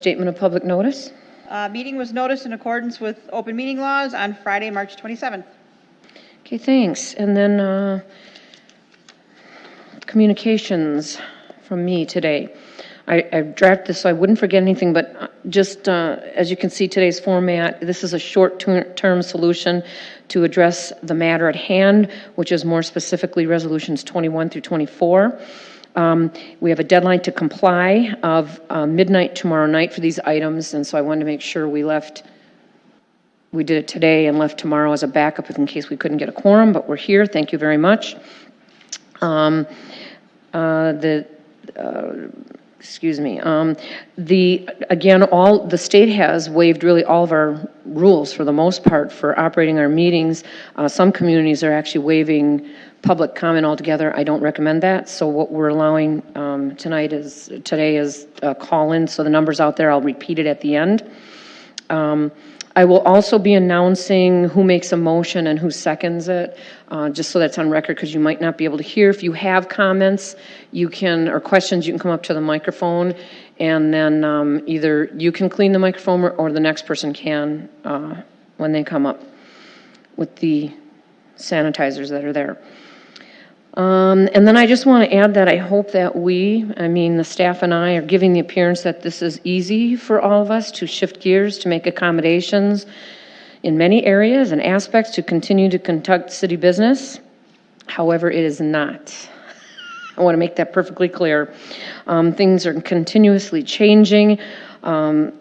Statement of public notice. Meeting was noticed in accordance with open meeting laws on Friday, March 27th. Okay, thanks. And then communications from me today. I drafted this so I wouldn't forget anything, but just as you can see today's format, this is a short-term solution to address the matter at hand, which is more specifically resolutions 21 through 24. We have a deadline to comply of midnight tomorrow night for these items, and so I wanted to make sure we did it today and left tomorrow as a backup in case we couldn't get a quorum, but we're here. Thank you very much. Again, the state has waived really all of our rules for the most part for operating our meetings. Some communities are actually waiving public comment altogether. I don't recommend that. So what we're allowing today is call-in. So the number's out there. I'll repeat it at the end. I will also be announcing who makes a motion and who seconds it, just so that's on record, because you might not be able to hear. If you have comments, or questions, you can come up to the microphone, and then either you can clean the microphone or the next person can when they come up with the sanitizers that are there. And then I just want to add that I hope that the staff and I are giving the appearance that this is easy for all of us to shift gears, to make accommodations in many areas and aspects to continue to conduct city business. However, it is not. I want to make that perfectly clear. Things are continuously changing, and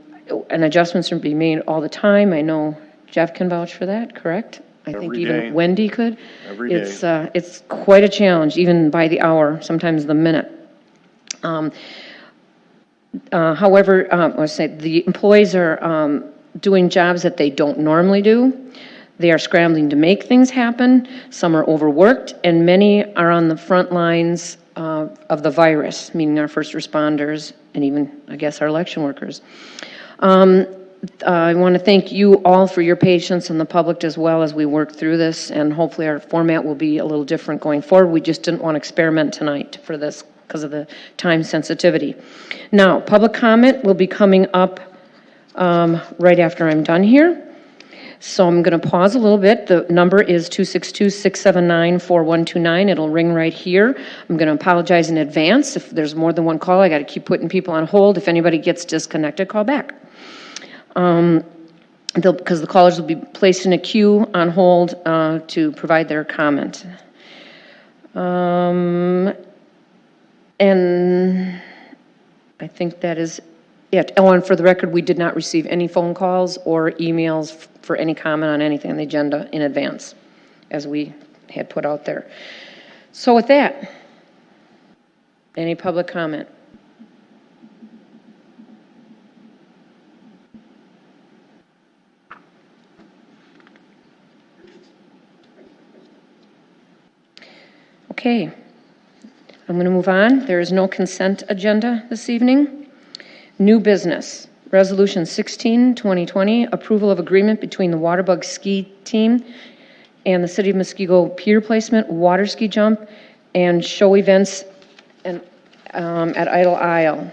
adjustments are being made all the time. I know Jeff can vouch for that, correct? I think even Wendy could. Every day. It's quite a challenge, even by the hour, sometimes the minute. However, I say the employees are doing jobs that they don't normally do. They are scrambling to make things happen. Some are overworked, and many are on the front lines of the virus, meaning our first responders and even, I guess, our election workers. I want to thank you all for your patience and the public as well as we work through this, and hopefully our format will be a little different going forward. We just didn't want to experiment tonight for this because of the time sensitivity. Now, public comment will be coming up right after I'm done here. So I'm going to pause a little bit. The number is 262-679-4129. It'll ring right here. I'm going to apologize in advance. If there's more than one call, I got to keep putting people on hold. If anybody gets disconnected, call back. Because the callers will be placed in a queue on hold to provide their comment. And I think that is it. Oh, and for the record, we did not receive any phone calls or emails for any comment on anything on the agenda in advance, as we had put out there. So with that, any public comment? Okay, I'm going to move on. There is no consent agenda this evening. New business, Resolution 16, 2020, approval of agreement between the Waterbug Ski Team and the City of Muskego pier placement, water ski jump, and show events at Idle Isle.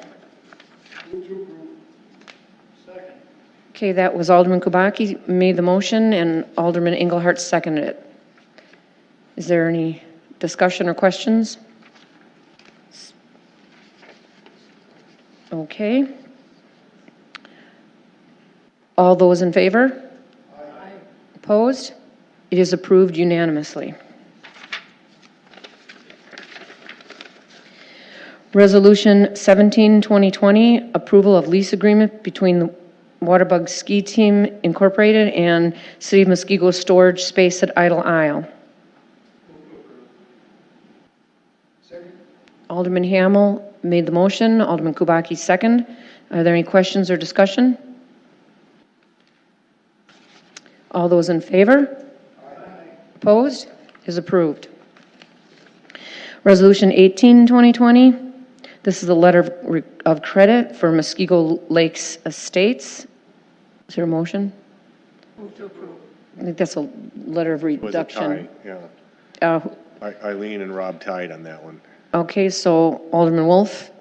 Okay, that was Alderman Kubacki made the motion, and Alderman Engelhardt seconded it. Is there any discussion or questions? Okay. All those in favor? Aye. Opposed? It is approved unanimously. Resolution 17, 2020, approval of lease agreement between the Waterbug Ski Team Incorporated and City of Muskego storage space at Idle Isle. Alderman Hamel made the motion. Alderman Kubacki second. Are there any questions or discussion? All those in favor? Aye. Opposed? Is approved. Resolution 18, 2020. This is a letter of credit for Muskego Lakes Estates. Is there a motion? Move to approve. I think that's a letter of reduction. Yeah. Eileen and Rob tied on that one. Okay, so Alderman Wolf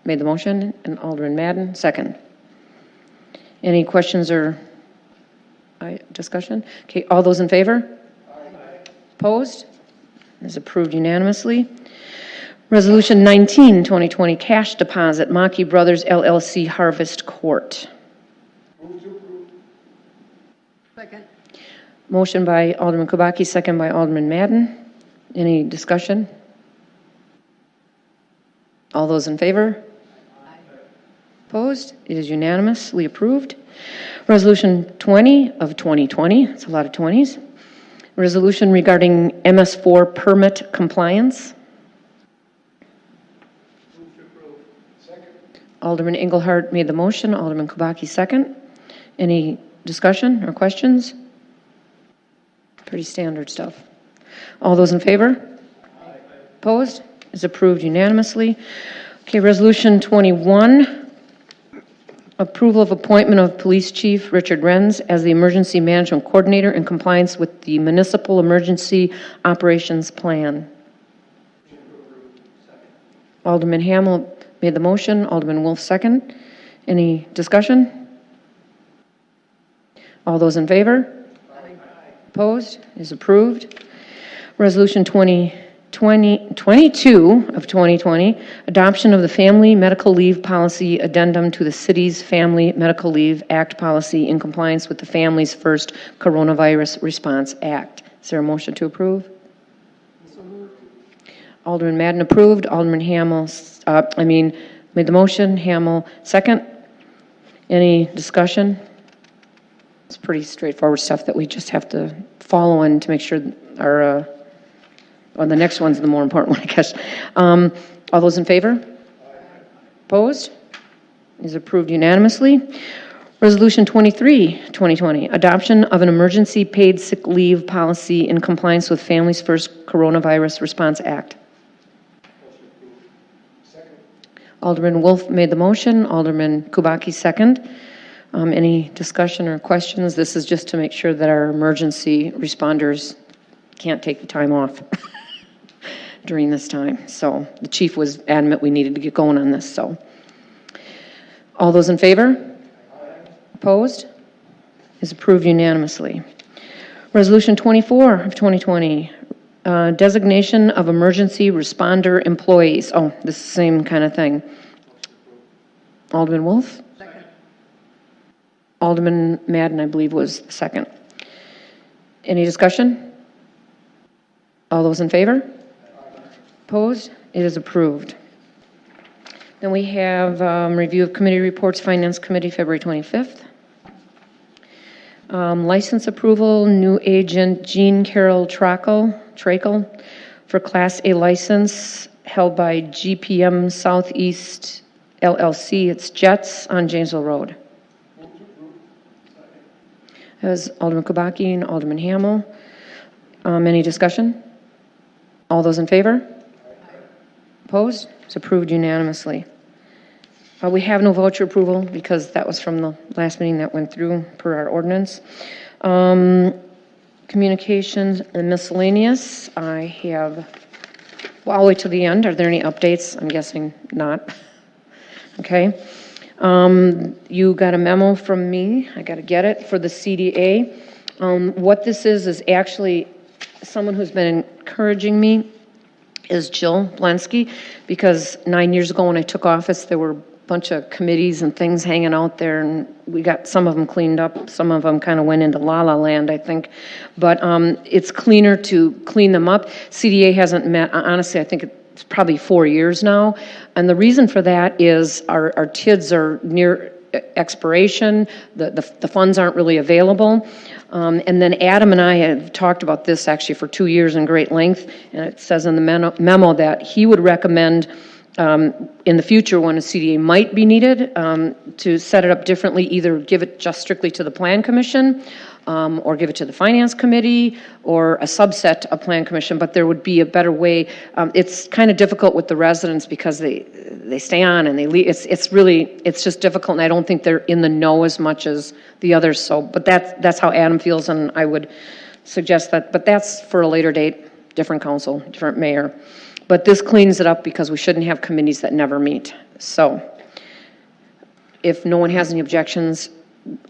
made the motion and Alderman Madden second. Any questions or discussion? Okay, all those in favor? Opposed? Is approved unanimously. Resolution 19, 2020, cash deposit, Mackey Brothers LLC Harvest Court. Second. Motion by Alderman Kubaki, second by Alderman Madden. Any discussion? All those in favor? Opposed? It is unanimously approved. Resolution 20 of 2020, it's a lot of 20s. Resolution regarding MS4 permit compliance. Alderman Engelhardt made the motion, Alderman Kubaki second. Any discussion or questions? Pretty standard stuff. All those in favor? Opposed? Is approved unanimously. Okay, Resolution 21, approval of appointment of Police Chief Richard Renz as the Emergency Management Coordinator in compliance with the Municipal Emergency Operations Plan. Alderman Hamel made the motion, Alderman Wolf second. Any discussion? All those in favor? Opposed? Is approved. Resolution 22 of 2020, adoption of the Family Medical Leave Policy Addendum to the City's Family Medical Leave Act policy in compliance with the Families First Coronavirus Response Act. Is there a motion to approve? Alderman Madden approved. Alderman Hamel, made the motion. Hamel second. Any discussion? It's pretty straightforward stuff that we just have to follow in to make sure our, well, the next one's the more important one, I guess. All those in favor? Opposed? Is approved unanimously. Resolution 23, 2020, adoption of an emergency paid sick leave policy in compliance with Families First Coronavirus Response Act. Alderman Wolf made the motion. Alderman Kubaki second. Any discussion or questions? This is just to make sure that our emergency responders can't take the time off during this time. So the chief was adamant we needed to get going on this. So all those in favor? Opposed? Is approved unanimously. Resolution 24 of 2020, designation of emergency responder employees. Oh, the same kind of thing. Alderman Wolf? Second. Alderman Madden, I believe, was the second. Any discussion? All those in favor? Opposed? It is approved. Then we have review of committee reports, Finance Committee, February 25th. License approval, new agent Jean Carol Trakel for Class A license held by GPM Southeast LLC. It's Jets on Janesville Road. As Alderman Kubaki and Alderman Hamel. Any discussion? All those in favor? Opposed? It's approved unanimously. We have no voucher approval because that was from the last meeting that went through per our ordinance. Communications and miscellaneous. I have, well, I'll wait till the end. Are there any updates? I'm guessing not. Okay. You got a memo from me. I got to get it for the CDA. What this is actually someone who's been encouraging me is Jill Blensky, because 9 years ago when I took office, there were a bunch of committees and things hanging out there, and we got some of them cleaned up. Some of them kind of went into la-la land, I think. But it's cleaner to clean them up. CDA hasn't met, honestly, I think it's probably 4 years now. And the reason for that is our TIDs are near expiration. The funds aren't really available. And then Adam and I have talked about this actually for 2 years in great length, and it says in the memo that he would recommend in the future when a CDA might be needed to set it up differently, either give it just strictly to the Plan Commission or give it to the Finance Committee or a subset of Plan Commission, but there would be a better way. It's kind of difficult with the residents because they stay on and they leave. It's just difficult, and I don't think they're in the know as much as the others. So, but that's how Adam feels, and I would suggest that. But that's for a later date, different council, different mayor. But this cleans it up because we shouldn't have committees that never meet. So, if no one has any objections,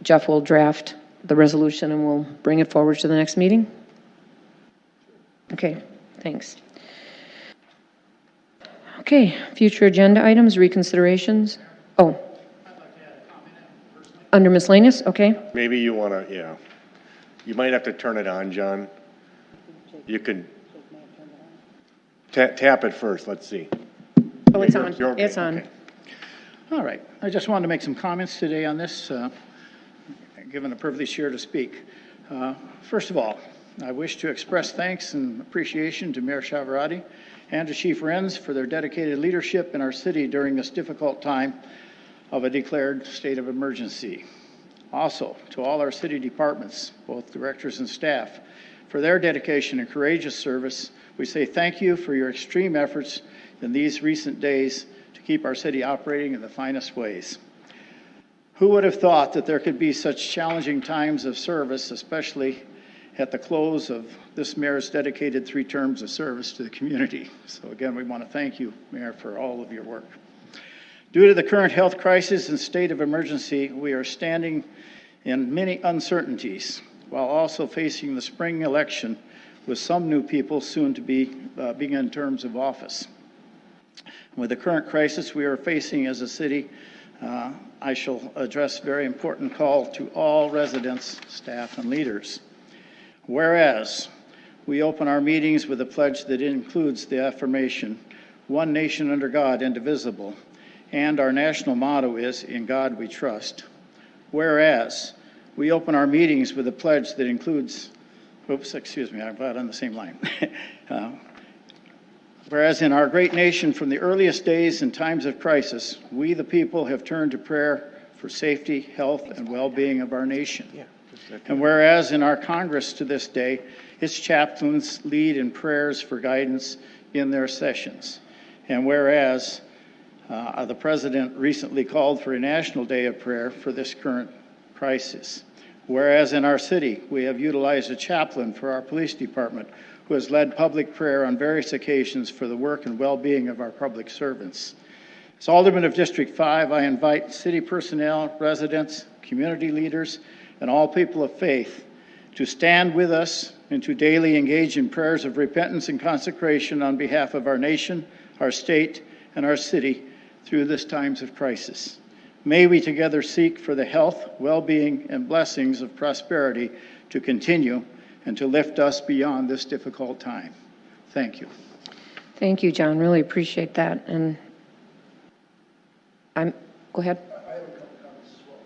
Jeff will draft the resolution and we'll bring it forward to the next meeting? Okay, thanks. Okay, future agenda items, reconsiderations? Oh. Under miscellaneous, okay. Maybe you want to, yeah. You might have to turn it on, John. You could tap it first, let's see. Oh, it's You're on, okay, it's on. okay. All right. I just wanted to make some comments today on this, given the privilege here to speak. First of all, I wish to express thanks and appreciation to Mayor Chavarati and to Chief Renz for their dedicated leadership in our city during this difficult time of a declared state of emergency. Also, to all our city departments, both directors and staff, for their dedication and courageous service, we say thank you for your extreme efforts in these recent days to keep our city operating in the finest ways. Who would have thought that there could be such challenging times of service, especially at the close of this mayor's dedicated 3 terms of service to the community? So again, we want to thank you, Mayor, for all of your work. Due to the current health crisis and state of emergency, we are standing in many uncertainties while also facing the spring election with some new people soon to be begin terms of office. With the current crisis we are facing as a city, I shall address a very important call to all residents, staff, and leaders. Whereas we open our meetings with a pledge that includes the affirmation, one nation under God, indivisible, and our national motto is, in God we trust. Whereas we open our meetings with a pledge that includes, I'm glad on the same line. Whereas in our great nation, from the earliest days and times of crisis, we the people have turned to prayer for safety, health, and well-being of our nation. And whereas in our Congress to this day, its chaplains lead in prayers for guidance in their sessions. And whereas the President recently called for a national day of prayer for this current crisis. Whereas in our city, we have utilized a chaplain for our police department who has led public prayer on various occasions for the work and well-being of our public servants. As Alderman of District 5, I invite city personnel, residents, community leaders, and all people of faith to stand with us and to daily engage in prayers of repentance and consecration on behalf of our nation, our state, and our city through this times of crisis. May we together seek for the health, well-being, and blessings of prosperity to continue and to lift us beyond this difficult time. Thank you. Thank you, John. Really appreciate that. And go ahead. I have a couple comments as well.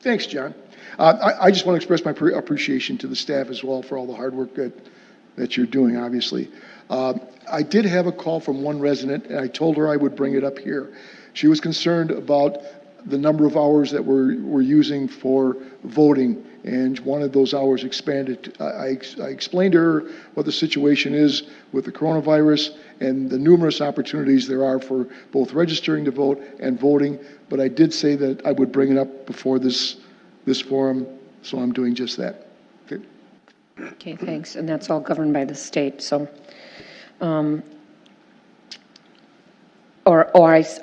Thanks, John. I just want to express my appreciation to the staff as well for all the hard work that you're doing, obviously. I did have a call from one resident, and I told her I would bring it up here. She was concerned about the number of hours that we're using for voting, and wanted those hours expanded. I explained to her what the situation is with the coronavirus and the numerous opportunities there are for both registering to vote and voting, but I did say that I would bring it up before this forum, so I'm doing just that. Okay. Okay, thanks. And that's all governed by the state, so. Are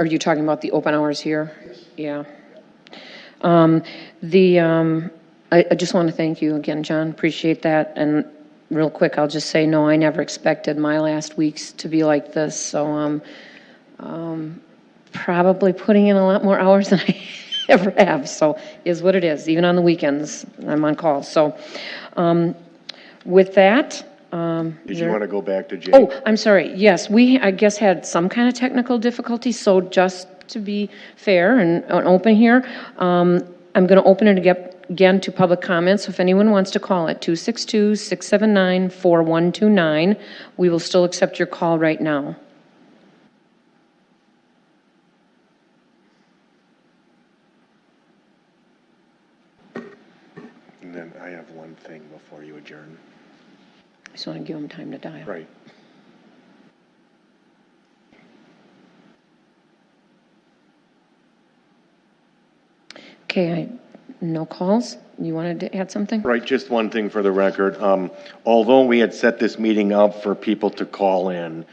you talking about the open hours here? Yes. Yeah. I just want to thank you again, John. Appreciate that. And real quick, I'll just say, no, I never expected my last weeks to be like this. So probably putting in a lot more hours than I ever have. So is what it is. Even on the weekends, I'm on call. So with that. Did you want to go back to Jay? Oh, I'm sorry. Yes, we, I guess, had some kind of technical difficulty. So just to be fair and open here, I'm going to open it again to public comments. So if anyone wants to call it, 262-679-4129, we will still accept your call right now. And then I have one thing before you adjourn. I just want to give them time to dial. Right. Okay, no calls? You wanted to add something? Right, just one thing for the record. Although we had set this meeting up for people to call in,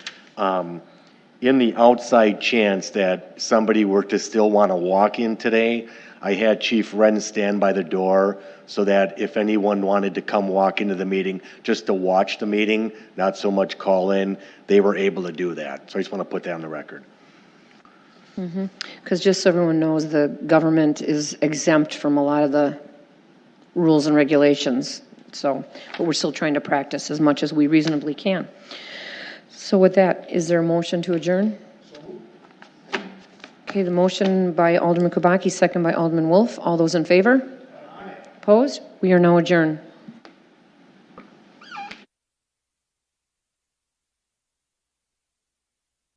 in the outside chance that somebody were to still want to walk in today, I had Chief Wren stand by the door so that if anyone wanted to come walk into the meeting, just to watch the meeting, not so much call in, they were able to do that. So I just want to put that on the record. Because just so everyone knows, the government is exempt from a lot of the rules and regulations. So, but we're still trying to practice as much as we reasonably can. So with that, is there a motion to adjourn? Okay, the motion by Alderman Kubaki, second by Alderman Wolf. All those in favor? Opposed? We are now adjourned.